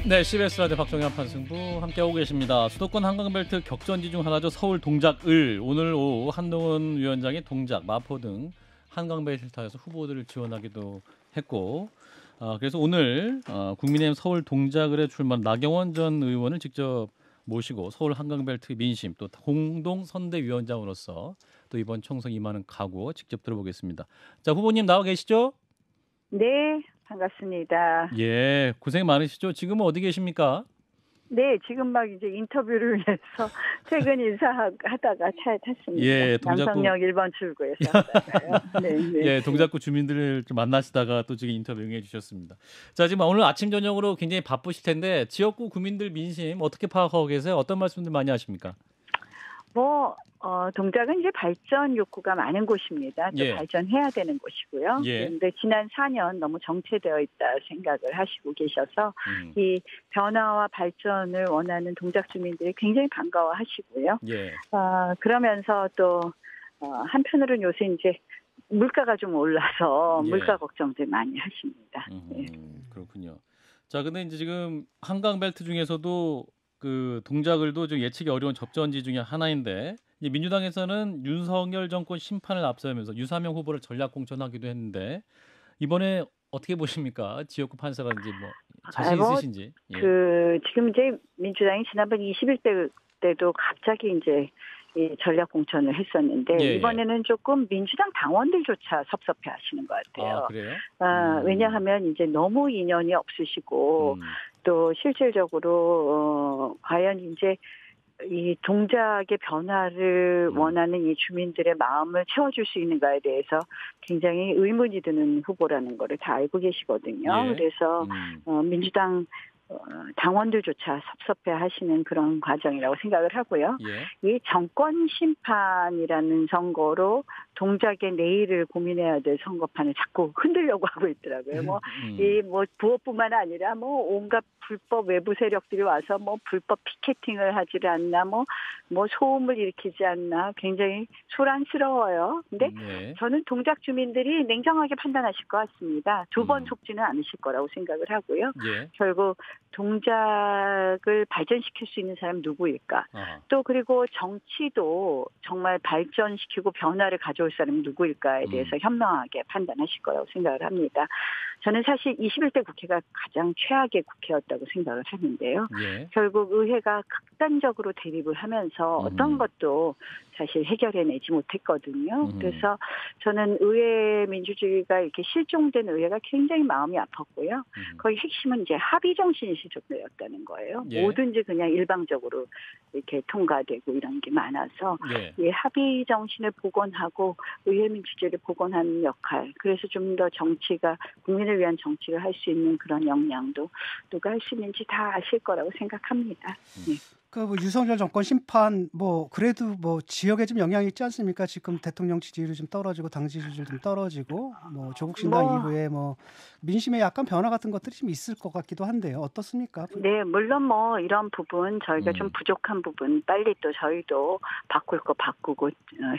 네, CBS 라디오 박정현 판승부 함께하고 계십니다. 수도권 한강벨트 격전지 중 하나죠. 서울 동작을 오늘 오후 한동훈 위원장이 동작, 마포 등 한강벨트에서 후보들을 지원하기도 했고 그래서 오늘 국민의힘 서울 동작을에 출마한 나경원 전 의원을 직접 모시고 서울 한강벨트 민심 또 공동선대위원장으로서 또 이번 총선 임하는 각오 직접 들어보겠습니다. 자, 후보님 나와 계시죠? 네, 반갑습니다. 예, 고생 많으시죠? 지금은 어디 계십니까? 네, 지금 막 이제 인터뷰를 위해서 퇴근 인사하다가 차에 탔습니다. 예, 동작구 남성역 1번 출구에서 하다가요. 네, 네. 예, 동작구 주민들을 좀 만나시다가 또 지금 인터뷰 응해 주셨습니다. 자, 지금 오늘 아침 저녁으로 굉장히 바쁘실 텐데 지역구 구민들 민심 어떻게 파악하고 계세요? 어떤 말씀들 많이 하십니까? 동작은 이제 발전 욕구가 많은 곳입니다. 또 예. 발전해야 되는 곳이고요. 예. 그런데 지난 4년 너무 정체되어 있다 생각을 하시고 계셔서 이 변화와 발전을 원하는 동작 주민들이 굉장히 반가워하시고요. 예. 그러면서 또 한편으로는 요새 이제 물가가 좀 올라서 예. 물가 걱정들 많이 하십니다. 그렇군요. 자, 근데 이제 지금 한강벨트 중에서도 그 동작을도 좀 예측이 어려운 접전지 중에 하나인데 이제 민주당에서는 윤석열 정권 심판을 앞서면서 유사명 후보를 전략 공천하기도 했는데 이번에 어떻게 보십니까? 지역구 판세라든지 뭐 자신 있으신지? 예. 지금 이제 민주당이 지난번 21대 때도 갑자기 이제 이 전략 공천을 했었는데 예. 이번에는 조금 민주당 당원들조차 섭섭해 하시는 것 같아요. 아, 그래요? 왜냐하면 이제 너무 인연이 없으시고 또 실질적으로 과연 이제 이 동작의 변화를 원하는 이 주민들의 마음을 채워줄 수 있는가에 대해서 굉장히 의문이 드는 후보라는 거를 다 알고 계시거든요. 예. 그래서 민주당 당원들조차 섭섭해 하시는 그런 과정이라고 생각을 하고요. 예. 이 정권 심판이라는 선거로 동작의 내일을 고민해야 될 선거판을 자꾸 흔들려고 하고 있더라고요. 이 부업뿐만 아니라 온갖 불법 외부 세력들이 와서 불법 피켓팅을 하지 않나, 소음을 일으키지 않나 굉장히 소란스러워요. 근데 저는 동작 주민들이 냉정하게 판단하실 것 같습니다. 두 번 속지는 않으실 거라고 생각을 하고요. 예. 결국 동작을 발전시킬 수 있는 사람 누구일까? 또 그리고 정치도 정말 발전시키고 변화를 가져올 사람이 누구일까에 대해서 현명하게 판단하실 거라고 생각을 합니다. 저는 사실 21대 국회가 가장 최악의 국회였다고 생각을 하는데요. 예. 결국 의회가 극단적으로 대립을 하면서 어떤 것도 사실 해결해내지 못했거든요. 그래서 저는 의회 민주주의가 이렇게 실종된 의회가 굉장히 마음이 아팠고요. 거기 핵심은 이제 합의 정신이 실종되었다는 거예요. 예. 뭐든지 그냥 일방적으로 이렇게 통과되고 이런 게 많아서 이 합의 정신을 복원하고 의회 민주주의를 복원하는 역할. 그래서 좀 더 정치가 국민을 위한 정치를 할 수 있는 그런 역량도 누가 할 수 있는지 다 아실 거라고 생각합니다. 네. 유석열 정권 심판 그래도 지역에 좀 영향이 있지 않습니까? 지금 대통령 지지율이 좀 떨어지고 당 지지율이 좀 떨어지고 조국 신당 이후에 민심에 약간 변화 같은 것들이 좀 있을 것 같기도 한데요. 어떻습니까? 네, 물론 이런 부분 저희가 좀 부족한 부분 빨리 또 저희도 바꿀 거 바꾸고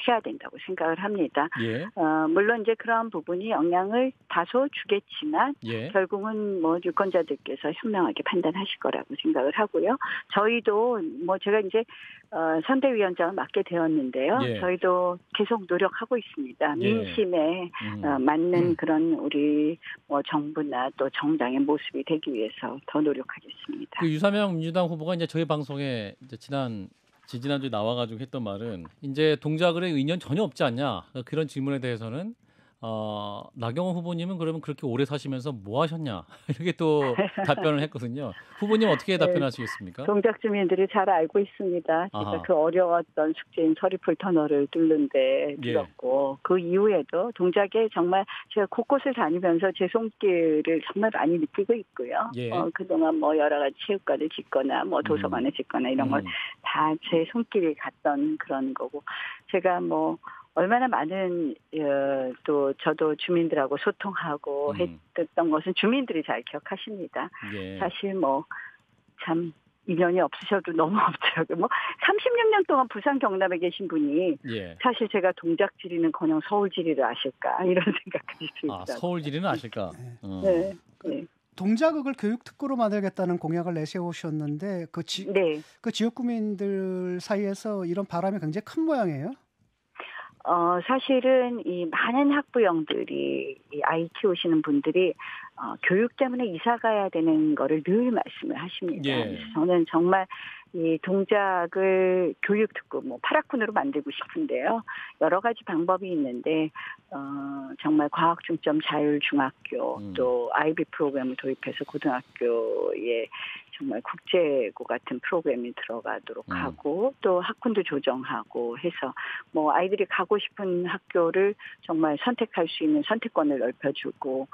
해야 된다고 생각을 합니다. 예. 물론 이제 그런 부분이 영향을 다소 주겠지만 결국은 유권자들께서 현명하게 판단하실 거라고 생각을 하고요. 저희도 제가 이제 선대위원장을 맡게 되었는데요. 저희도 계속 노력하고 있습니다. 민심에 맞는 그런 우리 정부나 또 정당의 모습이 되기 위해서 더 노력하겠습니다. 유사명 민주당 후보가 이제 저희 방송에 이제 지지난주에 나와가지고 했던 말은 이제 동작을의 의견 전혀 없지 않냐 그런 질문에 대해서는 나경원 후보님은 그러면 그렇게 오래 사시면서 뭐 하셨냐 이렇게 또 답변을 했거든요. 후보님 어떻게 답변하시겠습니까? 동작 주민들이 잘 알고 있습니다. 제가 그 어려웠던 숙제인 서리풀 터널을 뚫는데 들었고 그 이후에도 동작에 정말 제가 곳곳을 다니면서 제 손길을 정말 많이 느끼고 있고요. 그동안 여러 가지 체육관을 짓거나 도서관을 짓거나 이런 걸 다 제 손길이 갔던 그런 거고 제가 얼마나 많은 또 저도 주민들하고 소통하고 했던 것은 주민들이 잘 기억하십니다. 사실 참 인연이 없으셔도 너무 없더라고요. 36년 동안 부산 경남에 계신 분이 사실 제가 동작 지리는커녕 서울 지리를 아실까 이런 생각까지 들더라고요. 서울 지리는 아실까? 네. 동자극을 교육 특구로 만들겠다는 공약을 내세우셨는데 네. 그 지역구민들 사이에서 이런 바람이 굉장히 큰 모양이에요. 사실은 이 많은 학부형들이 이 아이 키우시는 분들이 교육 때문에 이사 가야 되는 거를 늘 말씀을 하십니다. 예. 그래서 저는 정말 이 동작을 교육 특구 파라쿤으로 만들고 싶은데요. 여러 가지 방법이 있는데 정말 과학 중점 자율 중학교 또 IB 프로그램을 도입해서 고등학교에 정말 국제고 같은 프로그램이 들어가도록 하고 또 학군도 조정하고 해서 뭐 아이들이 가고 싶은 학교를 정말 선택할 수 있는 선택권을 넓혀주고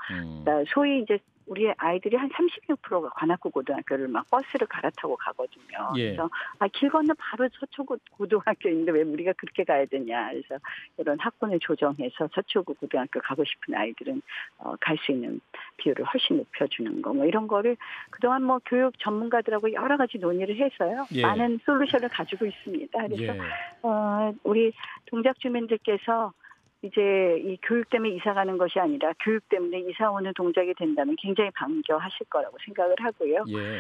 소위 이제 우리 아이들이 한 36%가 관악구 고등학교를 막 버스를 갈아타고 가거든요. 예. 그래서 길 건너 바로 서초구 고등학교인데 왜 우리가 그렇게 가야 되냐. 그래서 이런 학군을 조정해서 서초구 고등학교 가고 싶은 아이들은 갈 수 있는 비율을 훨씬 높여주는 거 뭐 이런 거를 그동안 뭐 교육 전문가들하고 여러 가지 논의를 해서요. 예. 많은 솔루션을 가지고 있습니다. 그래서 예. 우리 동작 주민들께서 이제 이 교육 때문에 이사 가는 것이 아니라 교육 때문에 이사 오는 동작이 된다면 굉장히 반겨하실 거라고 생각을 하고요. 예.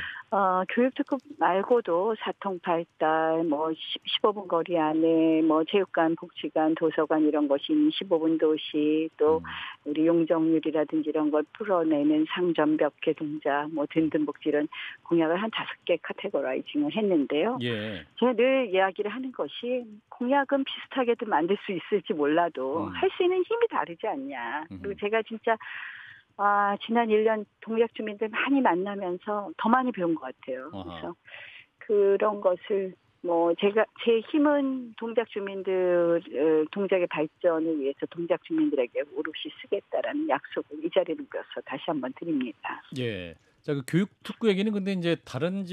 교육 특급 말고도 사통팔달, 15분 거리 안에 체육관, 복지관, 도서관 이런 것이 15분 도시 또 우리 용적률이라든지 이런 걸 풀어내는 상점 몇 개 동작, 등등 복지 이런 공약을 한 5개 카테고라이징을 했는데요. 예. 제가 늘 이야기를 하는 것이 공약은 비슷하게도 만들 수 있을지 몰라도 할 수 있는 힘이 다르지 않냐. 그리고 제가 진짜 지난 1년 동작 주민들 많이 만나면서 더 많이 배운 것 같아요. 그래서 그런 것을 제 힘은 동작 주민들 동작의 발전을 위해서 동작 주민들에게 오롯이 쓰겠다라는 약속을 이 자리를 빌어서 다시 한번 드립니다. 예. 자, 그 교육 특구 얘기는 근데 이제 다른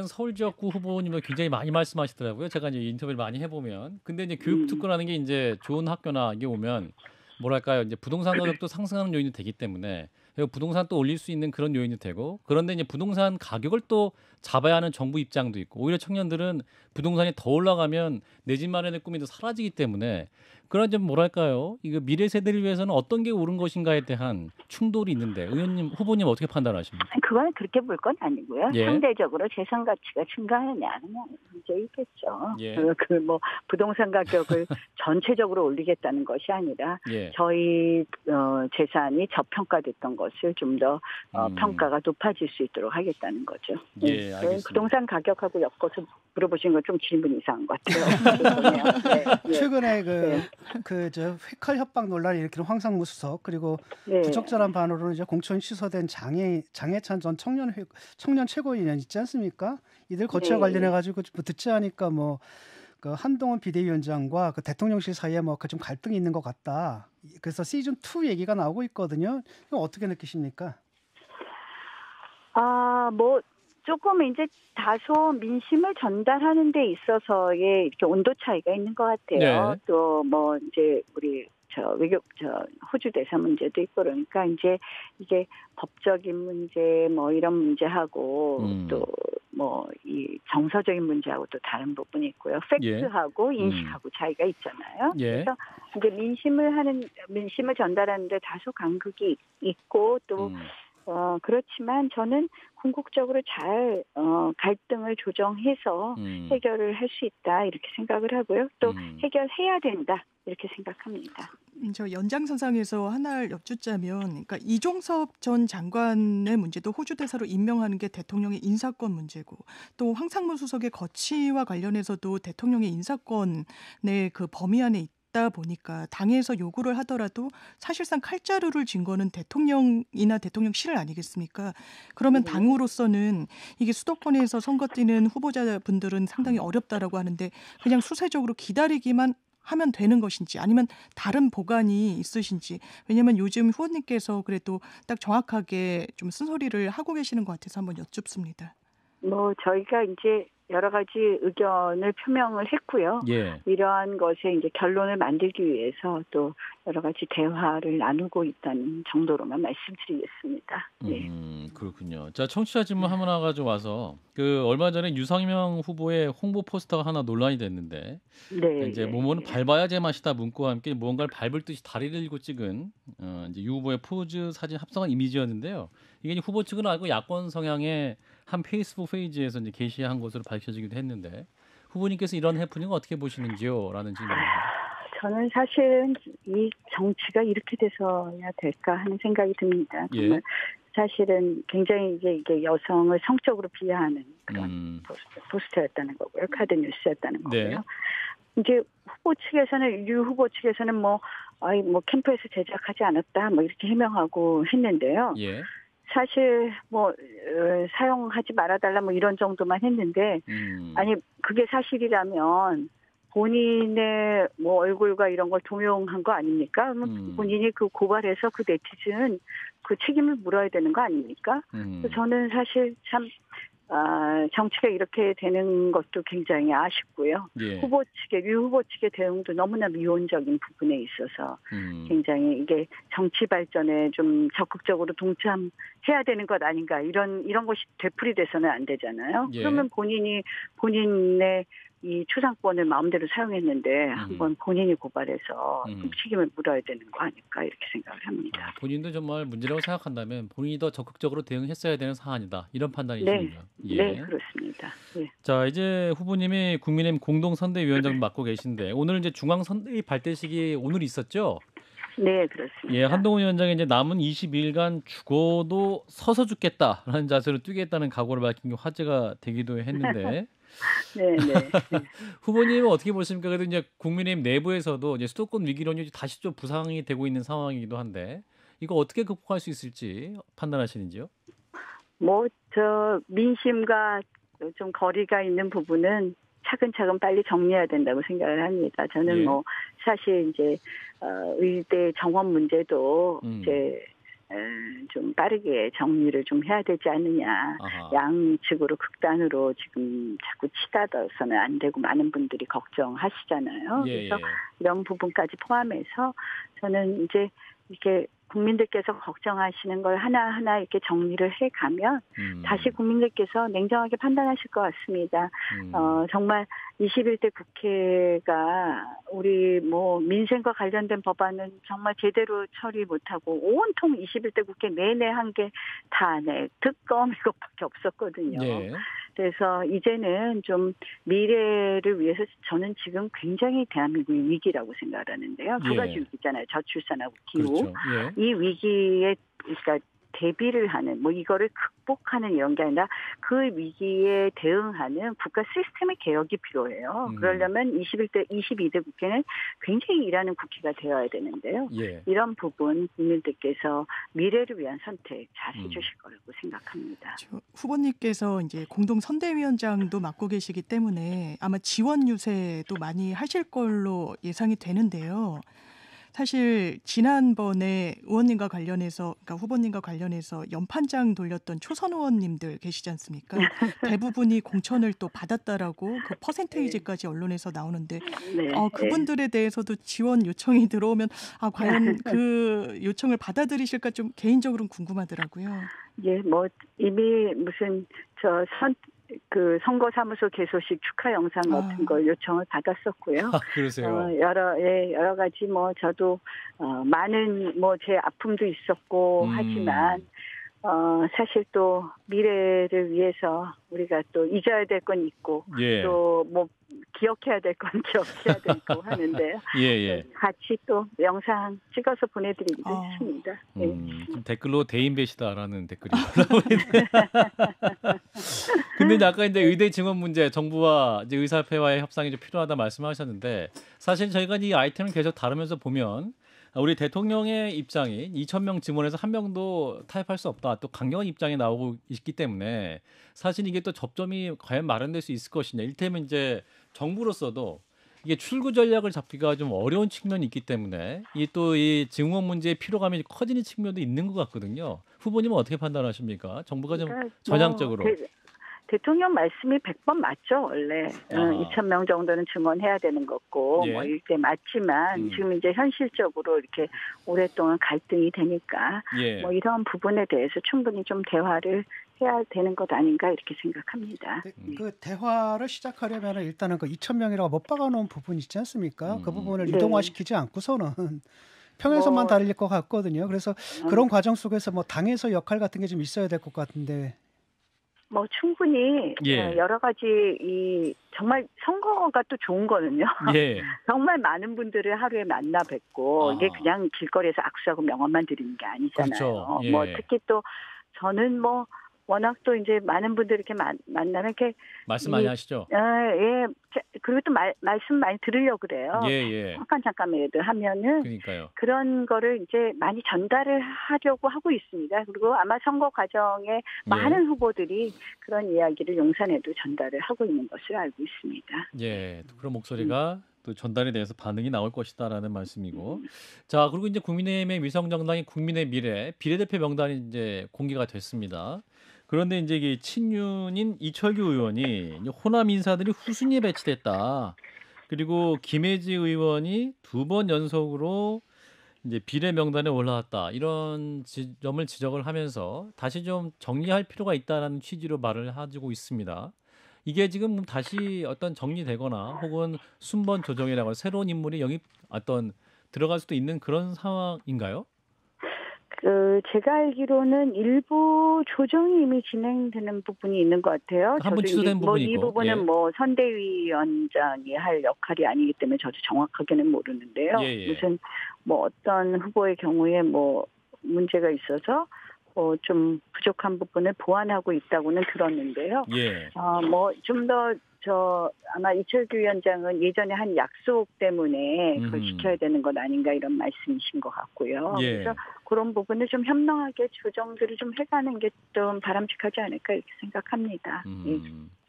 서울 지역구 후보님도 굉장히 많이 말씀하시더라고요. 제가 이제 인터뷰를 많이 해보면. 근데 이제 교육 특구라는 게 이제 좋은 학교나 이게 오면 뭐랄까요, 이제 부동산 가격도 상승하는 요인이 되기 때문에 부동산 또 올릴 수 있는 그런 요인이 되고 그런데 이제 부동산 가격을 또 잡아야 하는 정부 입장도 있고 오히려 청년들은 부동산이 더 올라가면 내 집 마련의 꿈이 더 사라지기 때문에 그런 좀 뭐랄까요, 이거 미래 세대를 위해서는 어떤 게 옳은 것인가에 대한 충돌이 있는데 의원님 후보님 어떻게 판단하십니까? 그건 그렇게 볼 건 아니고요. 예. 상대적으로 재산 가치가 증가하느냐 하는 문제이겠죠. 예. 부동산 가격을 전체적으로 올리겠다는 것이 아니라 예. 저희 재산이 저평가됐던 것을 좀 더 평가가 높아질 수 있도록 하겠다는 거죠. 예, 알겠습니다. 부동산 가격하고 엮어서 물어보신 건 좀 질문 이상한 것 같아요. 네. 최근에 회칼 협박 논란이 일으키는 황상무 수석 그리고 부적절한 반응으로 이제 공천 취소된 장해찬 전 청년 최고위원 있지 않습니까? 이들 거치와 관련해 가지고 듣지 않으니까 그 한동훈 비대위원장과 그 대통령실 사이에 좀 갈등이 있는 것 같다. 그래서 시즌 2 얘기가 나오고 있거든요. 이거 어떻게 느끼십니까? 조금 이제 다소 민심을 전달하는 데 있어서의 이렇게 온도 차이가 있는 것 같아요. 네. 또 이제 우리 호주 대사 문제도 있고 그러니까 이제 이게 법적인 문제 이런 문제하고 또 이 정서적인 문제하고 또 다른 부분이 있고요. 팩트하고 인식하고 차이가 있잖아요. 예. 그래서 이제 민심을 전달하는데 다소 간극이 있고 또 그렇지만 저는 궁극적으로 잘 갈등을 조정해서 해결을 할 수 있다 이렇게 생각을 하고요. 또 해결해야 된다 이렇게 생각합니다. 저 연장선상에서 하나를 엿주자면, 그러니까 이종섭 전 장관의 문제도 호주 대사로 임명하는 게 대통령의 인사권 문제고, 또 황상무 수석의 거취와 관련해서도 대통령의 인사권의 그 범위 안에 있다 보니까 당에서 요구를 하더라도 사실상 칼자루를 쥔 거는 대통령이나 대통령실 아니겠습니까? 그러면 당으로서는 이게 수도권에서 선거 뛰는 후보자분들은 상당히 어렵다라고 하는데 그냥 수세적으로 기다리기만 하면 되는 것인지 아니면 다른 보관이 있으신지. 왜냐하면 요즘 후보님께서 그래도 딱 정확하게 좀 쓴소리를 하고 계시는 것 같아서 한번 여쭙습니다. 저희가 이제 여러 가지 의견을 표명을 했고요. 예. 이러한 것에 이제 결론을 만들기 위해서 또 여러 가지 대화를 나누고 있다는 정도로만 말씀드리겠습니다. 네. 그렇군요. 자, 청취자 질문 하나 가지고 와서 그 얼마 전에 유상명 후보의 홍보 포스터가 하나 논란이 됐는데 네. 이제 뭐뭐는 밟아야 제맛이다 문구와 함께 무언가를 밟을 듯이 다리를 일고 찍은 이제 유 후보의 포즈 사진 합성한 이미지였는데요. 이게 이제 후보 측은 알고 야권 성향의 한 페이스북 페이지에서 이제 게시한 것으로 밝혀지기도 했는데 후보님께서 이런 해프닝을 어떻게 보시는지요?라는 질문입니다. 저는 사실 이 정치가 이렇게 돼서야 될까 하는 생각이 듭니다. 예. 사실은 굉장히 이게 여성을 성적으로 비하하는 그런 포스터였다는 거고요. 카드 뉴스였다는 거고요. 네. 이제 후보 측에서는 유 후보 측에서는 뭐 캠프에서 제작하지 않았다 뭐 이렇게 해명하고 했는데요. 예. 사실 사용하지 말아달라 뭐 이런 정도만 했는데 아니 그게 사실이라면 본인의 뭐 얼굴과 이런 걸 동용한 거 아닙니까? 그러면 본인이 그 고발해서 그 네티즌은 그 책임을 물어야 되는 거 아닙니까? 저는 사실 참 정치가 이렇게 되는 것도 굉장히 아쉽고요. 예. 유 후보 측의 대응도 너무나 미온적인 부분에 있어서 굉장히 이게 정치 발전에 좀 적극적으로 동참해야 되는 것 아닌가 이런 것이 되풀이돼서는 안 되잖아요. 예. 그러면 본인의 이 초상권을 마음대로 사용했는데 한번 본인이 고발해서 책임을 물어야 되는 거 아닐까 이렇게 생각을 합니다. 본인도 정말 문제라고 생각한다면 본인이 더 적극적으로 대응했어야 되는 사안이다. 이런 판단이시군요. 네, 네 그렇습니다. 네. 자, 이제 후보님이 국민의힘 공동선대위원장 맡고 계신데 오늘 이제 중앙선대위 발대식이 오늘 있었죠? 네, 그렇습니다. 예, 한동훈 위원장이 이제 남은 22일간 죽어도 서서 죽겠다라는 자세로 뛰겠다는 각오를 밝힌 게 화제가 되기도 했는데 네. 후보님은 어떻게 보십니까? 그래도 이제 국민의힘 내부에서도 이제 수도권 위기론이 다시 좀 부상이 되고 있는 상황이기도 한데 이거 어떻게 극복할 수 있을지 판단하시는지요? 민심과 좀 거리가 있는 부분은 차근차근 빨리 정리해야 된다고 생각을 합니다. 저는 사실 이제 의대 정원 문제도 이제 좀 빠르게 정리를 좀 해야 되지 않느냐. 아하. 양측으로 극단으로 지금 자꾸 치닫아서는 안 되고 많은 분들이 걱정하시잖아요. 그래서 이런 부분까지 포함해서 저는 이제 이렇게 국민들께서 걱정하시는 걸 하나하나 이렇게 정리를 해가면 다시 국민들께서 냉정하게 판단하실 것 같습니다. 정말 21대 국회가 우리 민생과 관련된 법안은 정말 제대로 처리 못하고 온통 21대 국회 내내 한 게 탄핵, 특검 이것밖에 없었거든요. 네. 그래서 이제는 좀 미래를 위해서 저는 지금 굉장히 대한민국이 위기라고 생각을 하는데요. 두 가지 위기잖아요. 저출산하고 기후. 그렇죠. 이 위기에 그러니까 대비를 하는 이거를 극복하는 이런 게 아니라 그 위기에 대응하는 국가 시스템의 개혁이 필요해요. 그러려면 22대 국회는 굉장히 일하는 국회가 되어야 되는데요. 이런 부분 국민들께서 미래를 위한 선택 잘 해주실 거라고 생각합니다. 후보님께서 이제 공동선대위원장도 맡고 계시기 때문에 아마 지원 유세도 많이 하실 걸로 예상이 되는데요. 사실 지난번에 의원님과 관련해서 그러니까 후보님과 관련해서 연판장 돌렸던 초선 의원님들 계시지 않습니까? 대부분이 공천을 또 받았다라고 그 퍼센테이지까지 언론에서 나오는데 그분들에 대해서도 지원 요청이 들어오면 과연 그 요청을 받아들이실까 좀 개인적으로는 궁금하더라고요. 이미 무슨 선거사무소 개소식 축하 영상 같은 걸 요청을 받았었고요. 그러세요. 여러 가지 저도 많은 제 아픔도 있었고 하지만 사실 또 미래를 위해서 우리가 또 잊어야 될 건 있고 또 기억해야 될 건 기억해야 되고 하는데요. 같이 또 영상 찍어서 보내드리기도 했습니다. 댓글로 대인배시다라는 댓글이 올라오고 있네요. 근데 아까 이제 의대 증원 문제, 정부와 이제 의사협회와의 협상이 좀 필요하다 말씀하셨는데 사실 저희가 이 아이템을 계속 다루면서 보면 우리 대통령의 입장이 2,000명 증원에서 한 명도 타협할 수 없다. 또 강경한 입장이 나오고 있기 때문에 사실 이게 또 접점이 과연 마련될 수 있을 것이냐. 이를테면 이제 정부로서도 이게 출구 전략을 잡기가 좀 어려운 측면이 있기 때문에 이 증원 문제의 피로감이 커지는 측면도 있는 것 같거든요. 후보님은 어떻게 판단하십니까? 정부가 좀 전향적으로. 대통령 말씀이 100번 맞죠, 원래. 2,000명 정도는 증언해야 되는 거고, 예. 뭐 이때 맞지만, 지금 이제 현실적으로 이렇게 오랫동안 갈등이 되니까, 예. 뭐 이런 부분에 대해서 충분히 좀 대화를 해야 되는 것 아닌가 이렇게 생각합니다. 그 대화를 시작하려면 일단은 그 2,000명이라고 못 박아놓은 부분 있지 않습니까? 그 부분을 네. 이동화시키지 않고서는 평에서만 뭐, 달릴 것 같거든요. 그래서 그런 과정 속에서 뭐 당에서 역할 같은 게 좀 있어야 될 것 같은데. 뭐 충분히 예. 여러 가지 이 정말 선거가 또 좋은 거는요. 예. 정말 많은 분들을 하루에 만나 뵙고 이게 그냥 길거리에서 악수하고 명함만 드리는 게 아니잖아요. 그렇죠. 예. 뭐 특히 또 저는 뭐 워낙 또 이제 많은 분들 이렇게 만나면 이렇게 말씀 많이 하시죠? 예. 그리고 또 말씀 많이 들으려고 그래요. 예. 잠깐이라도 하면은 그러니까요. 그런 거를 이제 많이 전달을 하려고 하고 있습니다. 그리고 아마 선거 과정에 많은 후보들이 그런 이야기를 용산에도 전달을 하고 있는 것을 알고 있습니다. 예. 그런 목소리가 또 전달에 대해서 반응이 나올 것이다라는 말씀이고. 자, 그리고 이제 국민의힘의 위성정당인 국민의 미래 비례대표 명단이 이제 공개가 됐습니다. 그런데 이제 이게 친윤인 이철규 의원이 호남 인사들이 후순위에 배치됐다. 그리고 김혜지 의원이 2번 연속으로 이제 비례 명단에 올라왔다. 이런 점을 지적을 하면서 다시 좀 정리할 필요가 있다는 취지로 말을 하고 있습니다. 이게 지금 다시 어떤 정리되거나 혹은 순번 조정이라거나 새로운 인물이 들어갈 수도 있는 그런 상황인가요? 제가 알기로는 일부 조정이 이미 진행되는 부분이 있는 것 같아요. 한번 취소된 부분이 이 있고. 부분은 예. 뭐 선대위원장이 할 역할이 아니기 때문에 저도 정확하게는 모르는데요. 예. 무슨 뭐 어떤 후보의 경우에 뭐 문제가 있어서 좀 부족한 부분을 보완하고 있다고는 들었는데요. 예. 뭐 좀 더 아마 이철규 위원장은 예전에 한 약속 때문에 그걸 지켜야 되는 것 아닌가 이런 말씀이신 것 같고요. 예. 그래서 그런 부분을 좀 현명하게 조정들을 좀 해가는 게 좀 바람직하지 않을까 이렇게 생각합니다. 예.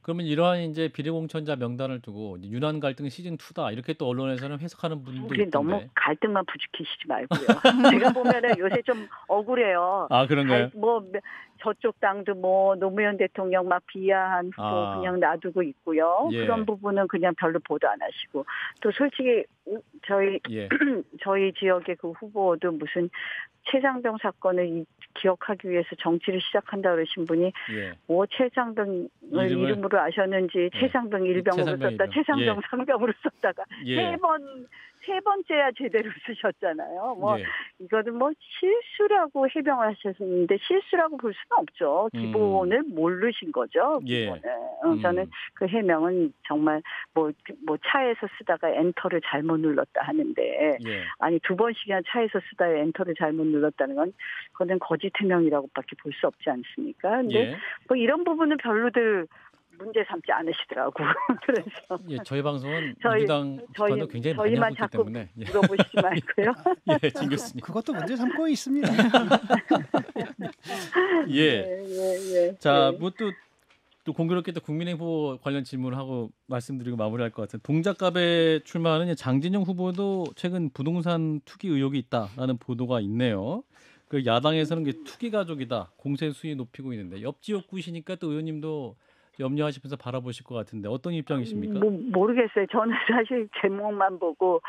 그러면 이러한 이제 비례공천자 명단을 두고 윤한 갈등 시즌 2다 이렇게 또 언론에서는 해석하는 분도 우리 있던데. 너무 갈등만 부추기시지 말고요. 제가 보면은 요새 좀 억울해요. 아, 그런가요? 뭐 저쪽 당도 뭐 노무현 대통령 막 비하한 후보 그냥 놔두고 있고요. 예. 그런 부분은 그냥 별로 보도 안 하시고 또 솔직히 저희 지역의 그 후보도 무슨 최장병 사건을 기억하기 위해서 정치를 시작한다 그러신 분이 뭐 최장병을 이름으로 아셨는지 최장병 일병으로 썼다, 최장병 상병으로 썼다가 세 번째야 제대로 쓰셨잖아요. 뭐 이거는 뭐 실수라고 해명을 하셨는데 실수라고 볼 수는 없죠. 기본을 모르신 거죠. 기본을. 저는 그 해명은 정말 뭐 차에서 쓰다가 엔터를 잘못 눌렀다 하는데 아니 2번씩이나 차에서 쓰다가 엔터를 잘못 눌렀다는 건 그거는 거짓 해명이라고밖에 볼 수 없지 않습니까? 근데 뭐 이런 부분은 별로들 문제 삼지 않으시더라고. 그래서 저희 방송은 민주당 비판도 굉장히 많이 하고 있기 때문에 물어보시지 말고요. 진 교수님. 그것도 문제 삼고 있습니다. 자, 뭐 또 공교롭게 또 국민의힘 후보 관련 질문을 하고 말씀드리고 마무리할 것 같은 동작갑에 출마하는 장진영 후보도 최근 부동산 투기 의혹이 있다라는 보도가 있네요. 그 야당에서는 투기 가족이다, 공세 수위 높이고 있는데 옆 지역구시니까 또 의원님도 염려하시면서 바라보실 것 같은데 어떤 입장이십니까? 모르겠어요. 저는 사실 제목만 보고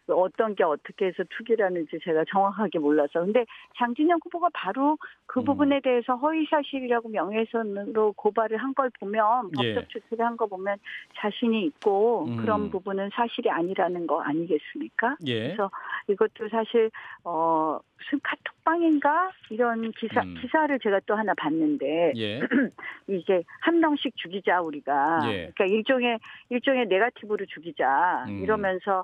어떤 게 어떻게 해서 투기라는지 제가 정확하게 몰라서. 근데 장진영 후보가 바로 그 부분에 대해서 허위사실이라고 명예훼손으로 고발을 한 걸 보면 법적 조치를 한 거 보면 자신이 있고 그런 부분은 사실이 아니라는 거 아니겠습니까? 그래서 이것도 사실 무슨 카톡방인가 이런 기사를 제가 또 하나 봤는데 이게 한 명씩 죽이자 우리가 그러니까 일종의 네거티브로 죽이자 이러면서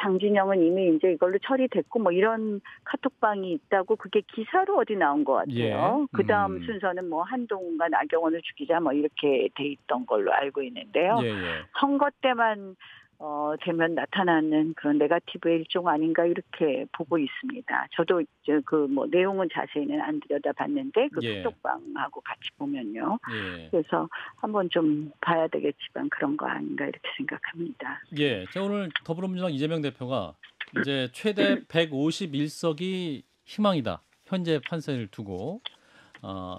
장진영은 이미 이제 이걸로 처리됐고 뭐 이런 카톡방이 있다고 그게 기사로 어디 나온 것 같아요. 그 다음 순서는 뭐 한동훈과 나경원을 죽이자 뭐 이렇게 돼 있던 걸로 알고 있는데요. 선거 때만 되면 나타나는 그런 네거티브의 일종 아닌가 이렇게 보고 있습니다. 저도 그 뭐 내용은 자세히는 안 들여다봤는데 그 카톡방하고 같이 보면요. 그래서 한번 좀 봐야 되겠지만 그런 거 아닌가 이렇게 생각합니다. 자, 오늘 더불어민주당 이재명 대표가 이제 최대 151석이 희망이다. 현재 판세를 두고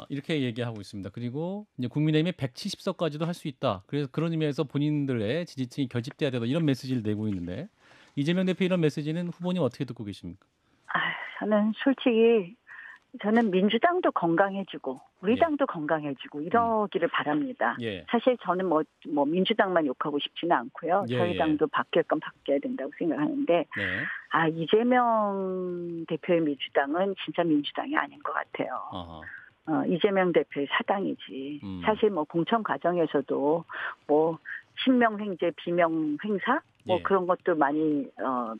이렇게 얘기하고 있습니다. 그리고 이제 국민의힘이 170석까지도 할 수 있다. 그래서 그런 의미에서 본인들의 지지층이 결집돼야 되다 이런 메시지를 내고 있는데 이재명 대표 이런 메시지는 후보님 어떻게 듣고 계십니까? 저는 솔직히 저는 민주당도 건강해지고 우리 예. 당도 건강해지고 이러기를 바랍니다. 예. 사실 저는 뭐 민주당만 욕하고 싶지는 않고요. 예, 저희 당도 바뀔 건 바뀌어야 된다고 생각하는데 네. 이재명 대표의 민주당은 진짜 민주당이 아닌 것 같아요. 이재명 대표의 사당이지. 사실 뭐 공천 과정에서도 뭐 친명횡재, 비명횡사 뭐 예. 그런 것도 많이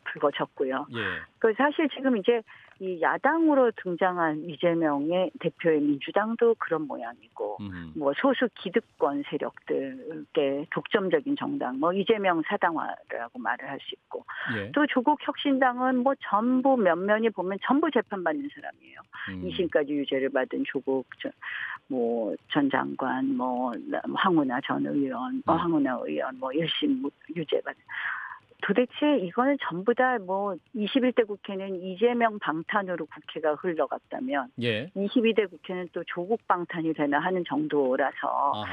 불거졌고요. 예. 그 사실 지금 이제 이 야당으로 등장한 이재명의 대표의 민주당도 그런 모양이고, 뭐 소수 기득권 세력들의 독점적인 정당, 뭐 이재명 사당화라고 말을 할 수 있고, 예. 또 조국 혁신당은 뭐 전부 면면이 보면 전부 재판받는 사람이에요. 2심까지 유죄를 받은 조국 전 장관, 뭐 황운하 전 의원, 황운하 의원, 뭐 1심 유죄 받은. 도대체 이거는 전부 다 뭐 21대 국회는 이재명 방탄으로 국회가 흘러갔다면 예. 22대 국회는 또 조국 방탄이 되나 하는 정도라서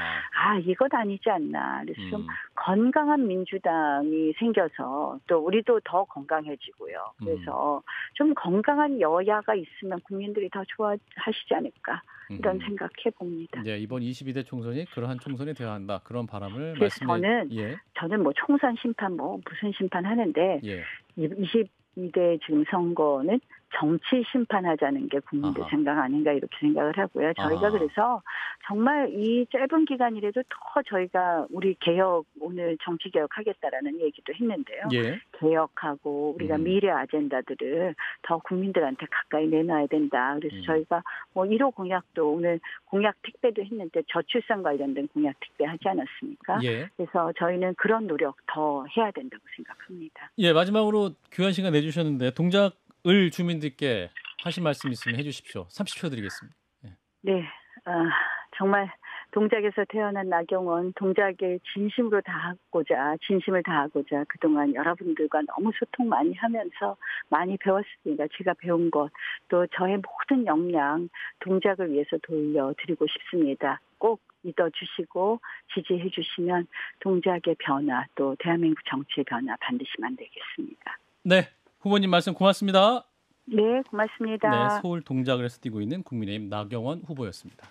이건 아니지 않나. 그래서 좀 건강한 민주당이 생겨서 또 우리도 더 건강해지고요. 그래서 좀 건강한 여야가 있으면 국민들이 더 좋아하시지 않을까. 이런 생각해 봅니다. 네, 이번 22대 총선이 그러한 총선이 되어야 한다. 그런 바람을 그래서 말씀해. 저는 뭐 총선 심판 뭐 무슨 심판 하는데 22대 지금 선거는 정치 심판하자는 게 국민들 생각 아닌가 이렇게 생각을 하고요. 저희가 그래서 정말 이 짧은 기간이라도 더 저희가 우리 개혁 오늘 정치 개혁하겠다라는 얘기도 했는데요. 예. 개혁하고 우리가 미래 아젠다들을 더 국민들한테 가까이 내놔야 된다. 그래서 저희가 뭐 1호 공약도 오늘 공약 택배도 했는데 저출산 관련된 공약 택배 하지 않았습니까? 예. 그래서 저희는 그런 노력 더 해야 된다고 생각합니다. 예, 마지막으로 귀한 시간 내주셨는데 동작을 주민들께 하실 말씀 있으면 해주십시오. 30초 드리겠습니다. 네, 정말 동작에서 태어난 나경원, 동작에 진심을 다하고자 그동안 여러분들과 너무 소통 많이 하면서 많이 배웠습니다. 제가 배운 것, 또 저의 모든 역량 동작을 위해서 돌려드리고 싶습니다. 꼭 믿어주시고 지지해 주시면 동작의 변화, 또 대한민국 정치의 변화 반드시 만들겠습니다. 네, 후보님 말씀 고맙습니다. 네, 고맙습니다. 네, 서울 동작을 해서 뛰고 있는 국민의힘 나경원 후보였습니다.